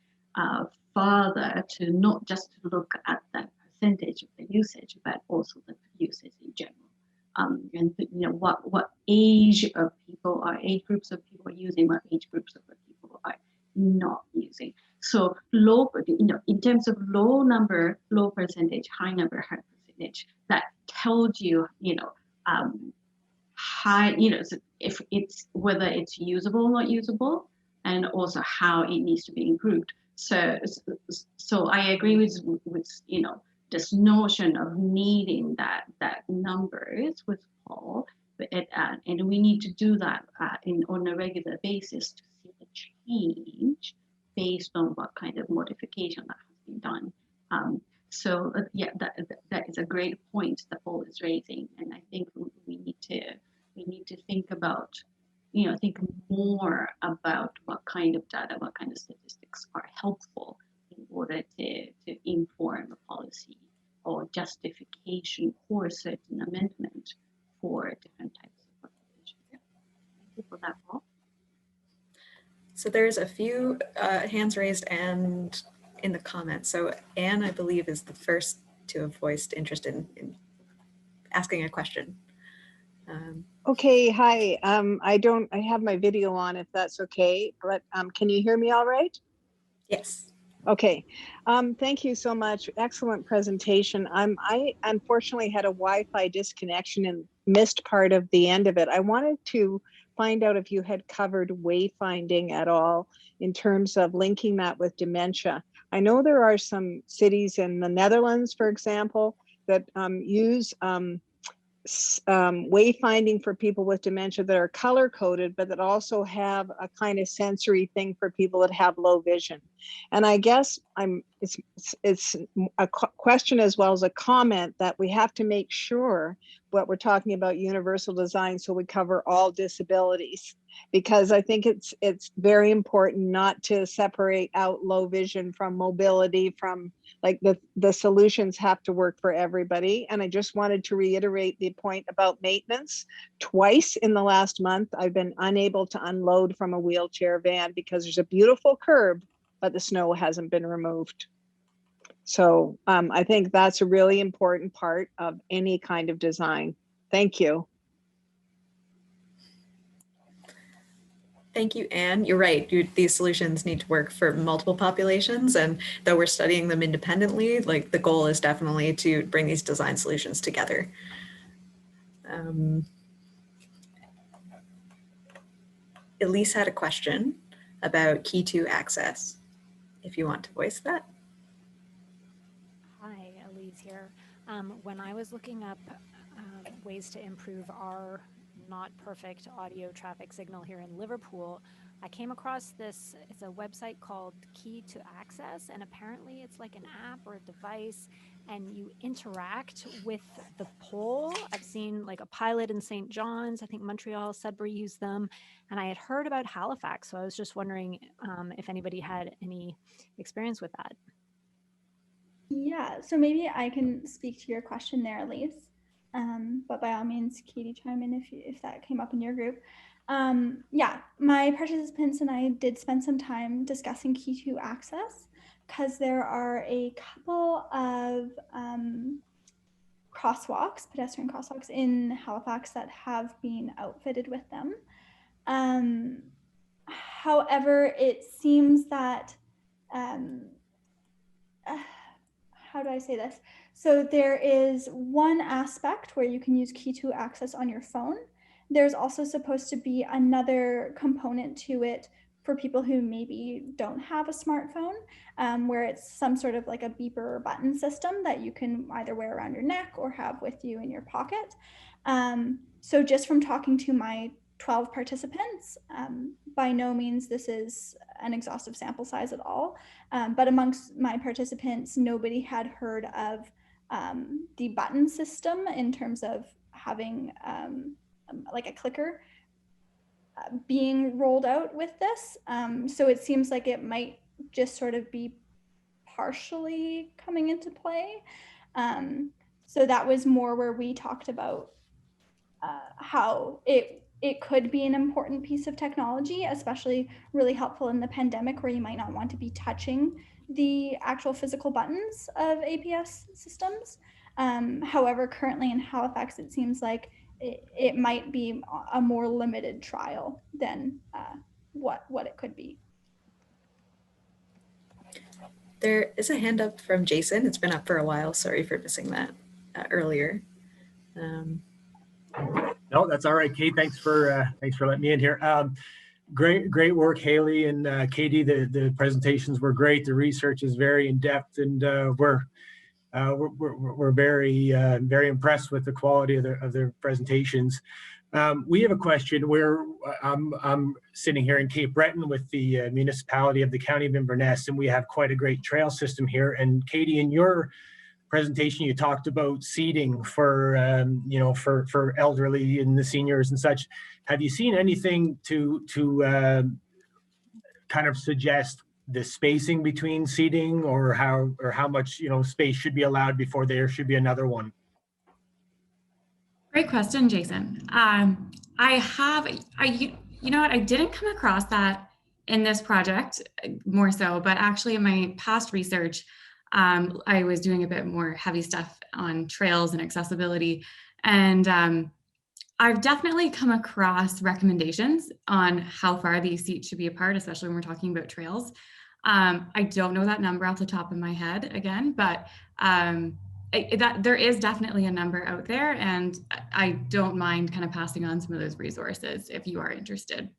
[SPEAKER 6] further to not just look at the percentage of the usage, but also the usage in general. And what age of people are, age groups of people are using, what age groups of people are not using. So low, in terms of low percentage, high number, high percentage, that tells you, high, so if it's whether it's usable or not usable, and also how it needs to be improved. So I agree with this notion of needing that numbers with Paul, and we need to do that on a regular basis to see the change based on what kind of modification that has been done. Yeah, that is a great point that Paul is raising, and I think we need to think about, think more about what kind of data, what kind of statistics are helpful in order to inform a policy or justification for a certain amendment for different types of population. Thank you for that, Paul.
[SPEAKER 1] So there's a few hands raised and in the comments. So Anne, I believe, is the first to have voiced interest in asking a question.
[SPEAKER 7] Okay, hi. I have my video on if that's okay, but can you hear me all right?
[SPEAKER 1] Yes.
[SPEAKER 7] Okay, thank you so much. Excellent presentation. I unfortunately had a Wi-Fi disconnection and missed part of the end of it. I wanted to find out if you had covered wayfinding at all in terms of linking that with dementia. I know there are some cities in the Netherlands, for example, that use wayfinding for people with dementia that are color coded, but that also have a kind of sensory thing for people that have low vision. And I guess it's a question as well as a comment that we have to make sure what we're talking about universal design, so we cover all disabilities, because I think it's very important not to separate out low vision from mobility, from like the solutions have to work for everybody. And I just wanted to reiterate the point about maintenance. Twice in the last month, I've been unable to unload from a wheelchair van because there's a beautiful curb, but the snow hasn't been removed. So I think that's a really important part of any kind of design. Thank you.
[SPEAKER 1] Thank you, Anne. You're right. These solutions need to work for multiple populations, and though we're studying them independently, like the goal is definitely to bring these design solutions together. Elise had a question about key to access, if you want to voice that.
[SPEAKER 8] Hi, Elise here. When I was looking up ways to improve our not perfect audio traffic signal here in Liverpool, I came across this. It's a website called Key to Access, and apparently it's like an app or a device, and you interact with the pole. I've seen like a pilot in St. John's, I think Montreal, Sudbury used them, and I had heard about Halifax, so I was just wondering if anybody had any experience with that.
[SPEAKER 3] Yeah, so maybe I can speak to your question there, Elise. But by all means, Katie, chime in if that came up in your group. Yeah, my participants and I did spend some time discussing key to access, because there are a couple of crosswalks, pedestrian crosswalks in Halifax that have been outfitted with them. However, it seems that how do I say this? So there is one aspect where you can use key to access on your phone. There's also supposed to be another component to it for people who maybe don't have a smartphone, where it's some sort of like a beeper or button system that you can either wear around your neck or have with you in your pocket. So just from talking to my 12 participants, by no means this is an exhaustive sample size at all, but amongst my participants, nobody had heard of the button system in terms of having like a clicker being rolled out with this. So it seems like it might just sort of be partially coming into play. So that was more where we talked about how it could be an important piece of technology, especially really helpful in the pandemic where you might not want to be touching the actual physical buttons of APS systems. However, currently in Halifax, it seems like it might be a more limited trial than what it could be.
[SPEAKER 1] There is a hand up from Jason. It's been up for a while. Sorry for missing that earlier.
[SPEAKER 9] No, that's all right, Kate. Thanks for letting me in here. Great work, Hayley and Katie. The presentations were great. The research is very in depth, and we're very impressed with the quality of their presentations. We have a question where I'm sitting here in Cape Breton with the municipality of the County of Inverness, and we have quite a great trail system here. And Katie, in your presentation, you talked about seating for for elderly and the seniors and such. Have you seen anything to kind of suggest the spacing between seating, or how much space should be allowed before there should be another one?
[SPEAKER 2] Great question, Jason. I didn't come across that in this project more so, but actually in my past research, I was doing a bit more heavy stuff on trails and accessibility. And I've definitely come across recommendations on how far these seats should be apart, especially when we're talking about trails. I don't know that number off the top of my head again, but there is definitely a number out there, and I don't mind kind of passing on some of those resources if you are interested.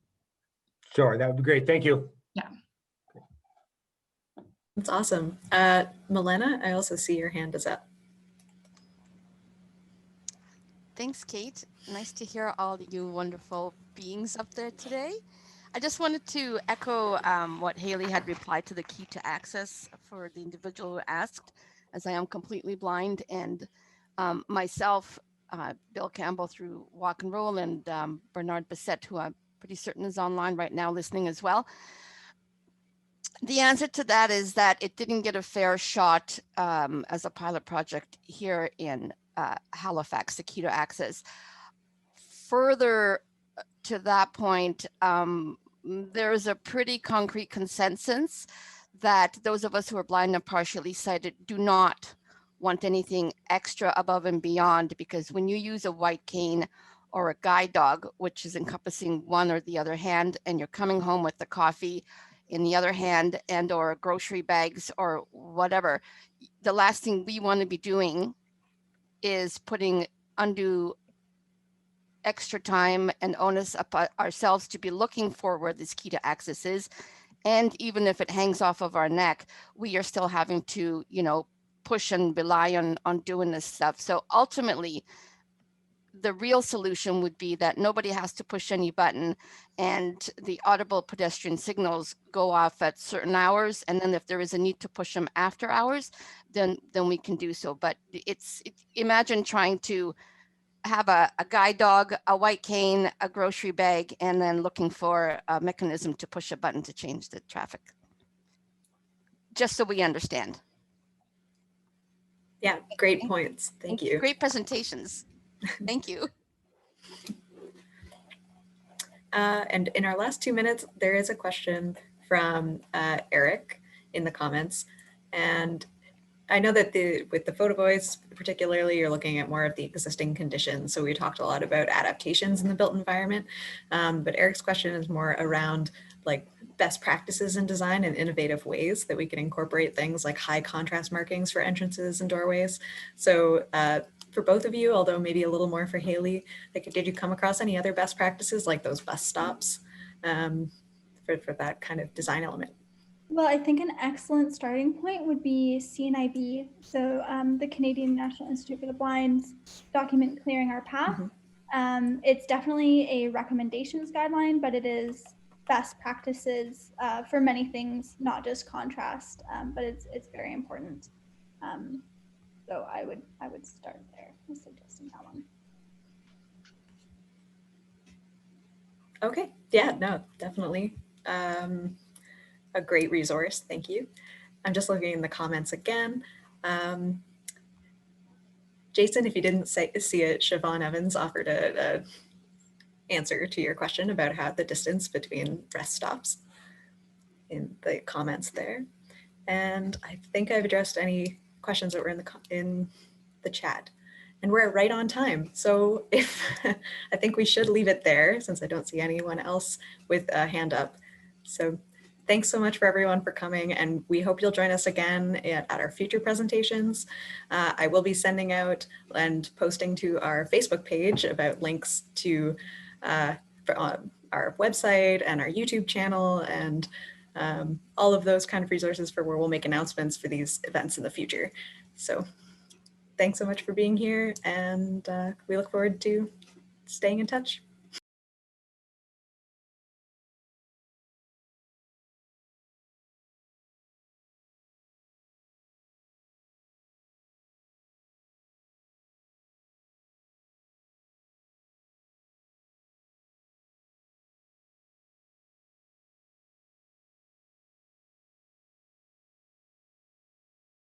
[SPEAKER 9] Sure, that would be great. Thank you.
[SPEAKER 2] Yeah.
[SPEAKER 1] That's awesome. Milena, I also see your hand is up.
[SPEAKER 10] Thanks, Kate. Nice to hear all you wonderful beings up there today. I just wanted to echo what Hayley had replied to the key to access for the individual who asked, as I am completely blind, and myself, Bill Campbell through Walk and Roll, and Bernard Bissett, who I'm pretty certain is online right now listening as well. The answer to that is that it didn't get a fair shot as a pilot project here in Halifax, the key to access. Further to that point, there is a pretty concrete consensus that those of us who are blind and partially sighted do not want anything extra above and beyond, because when you use a white cane or a guide dog, which is encompassing one or the other hand, and you're coming home with the coffee in the other hand and or grocery bags or whatever, the last thing we want to be doing is putting undue extra time and onus upon ourselves to be looking for where this key to access is. And even if it hangs off of our neck, we are still having to, push and rely on doing this stuff. So ultimately, the real solution would be that nobody has to push any button, and the audible pedestrian signals go off at certain hours. And then if there is a need to push them after hours, then we can do so. But imagine trying to have a guide dog, a white cane, a grocery bag, and then looking for a mechanism to push a button to change the traffic. Just so we understand.
[SPEAKER 1] Yeah, great points. Thank you.
[SPEAKER 10] Great presentations. Thank you.
[SPEAKER 1] And in our last 2 minutes, there is a question from Eric in the comments. And I know that with the Photovoice, particularly, you're looking at more of the existing conditions. So we talked a lot about adaptations in the built environment, but Eric's question is more around like best practices in design and innovative ways that we can incorporate things like high contrast markings for entrances and doorways. So for both of you, although maybe a little more for Hayley, like, did you come across any other best practices like those bus stops for that kind of design element?
[SPEAKER 3] Well, I think an excellent starting point would be CNIB, so the Canadian National Institute for the Blind's document Clearing Our Path. It's definitely a recommendations guideline, but it is best practices for many things, not just contrast, but it's very important. So I would start there with suggesting that one.
[SPEAKER 1] Okay, yeah, no, definitely. A great resource, thank you. I'm just looking in the comments again. Jason, if you didn't see it, Siobhan Evans offered a answer to your question about how the distance between rest stops in the comments there. And I think I've addressed any questions that were in the chat. And we're right on time. So if I think we should leave it there since I don't see anyone else with a hand up. So thanks so much for everyone for coming, and we hope you'll join us again at our future presentations. I will be sending out and posting to our Facebook page about links to our website and our YouTube channel and all of those kind of resources for where we'll make announcements for these events in the future. So thanks so much for being here, and we look forward to staying in touch.